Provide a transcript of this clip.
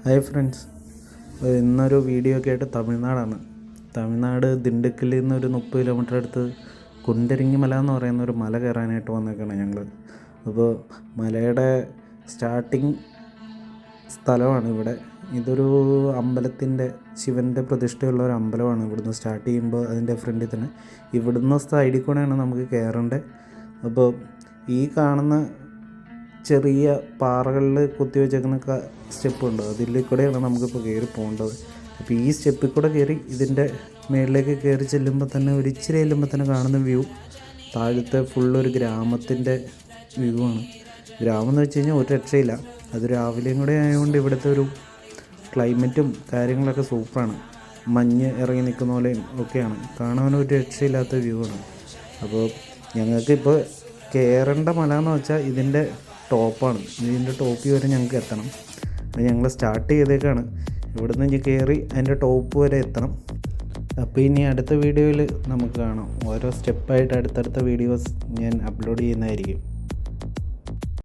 Hi friends, ഇന്നൊരു video ഒക്കെ ആയിട്ട് തമിഴ്നാട് ദിണ്ടുക്കലിൽ നിന്ന് ഒരു 30 കിലോമീറ്റർ അടുത്ത് കുണ്ടരിങ്ങി മല എന്ന് പറയുന്ന ഒരു മല കയറാനായിട്ട് വന്നേക്കാണ് ഞങ്ങൾ. അപ്പോൾ മലയുടെ സ്റ്റാർട്ടിങ് സ്ഥലമാണ് ഇവിടെ. ഇതൊരു അമ്പലത്തിൻ്റെ ശിവൻ്റെ പ്രതിഷ്ഠയുള്ള ഒരു അമ്പലമാണ്. ഇവിടുന്ന് സ്റ്റാർട്ട് ചെയ്യുമ്പോൾ അതിൻ്റെ ഫ്രണ്ടിൽ തന്നെ ഇവിടുന്ന് സൈഡിൽ കൂടെയാണ് നമുക്ക് കയറേണ്ടത്. അപ്പോൾ ഈ കാണുന്ന ചെറിയ പാറകളിൽ കുത്തിവെച്ചേക്കുന്ന സ്റ്റെപ്പുണ്ട്, അതിൽ കൂടെയാണ് നമുക്കിപ്പോൾ കയറി പോകേണ്ടത്. അപ്പോൾ ഈ സ്റ്റെപ്പിൽ കൂടെ കയറി ഇതിൻ്റെ മേളിലേക്ക് കയറി ചെല്ലുമ്പോൾ തന്നെ ഇച്ചിരി ചെല്ലുമ്പോൾ തന്നെ കാണുന്ന വ്യൂ താഴത്തെ ഫുള്ളൊരു ഗ്രാമത്തിൻ്റെ വ്യൂ ആണ്. ഗ്രാമം എന്ന് വെച്ച് കഴിഞ്ഞാൽ ഒരു രക്ഷയില്ല. അത് രാവിലെയും കൂടെ ആയതുകൊണ്ട് ഇവിടുത്തെ ഒരു ക്ലൈമറ്റും കാര്യങ്ങളൊക്കെ സൂപ്പറാണ്. മഞ്ഞ് ഇറങ്ങി നിൽക്കുന്ന പോലെയും ഒക്കെയാണ്. കാണാനൊരു രക്ഷയില്ലാത്ത വ്യൂ ആണ്. അപ്പോൾ ഞങ്ങൾക്കിപ്പോൾ കയറേണ്ട മല എന്ന് വെച്ചാൽ ഇതിൻ്റെ ടോപ്പാണ്. ഇതിൻ്റെ ടോപ്പിൽ വരെ ഞങ്ങൾക്ക് എത്തണം. അത് ഞങ്ങൾ സ്റ്റാർട്ട് ചെയ്തേക്കാണ്. ഇവിടുന്ന് ഇനി കയറി അതിൻ്റെ ടോപ്പ് വരെ എത്തണം. അപ്പോൾ ഇനി അടുത്ത വീഡിയോയിൽ നമുക്ക് കാണാം. ഓരോ സ്റ്റെപ്പായിട്ട് അടുത്തടുത്ത വീഡിയോസ് ഞാൻ അപ്ലോഡ് ചെയ്യുന്നതായിരിക്കും.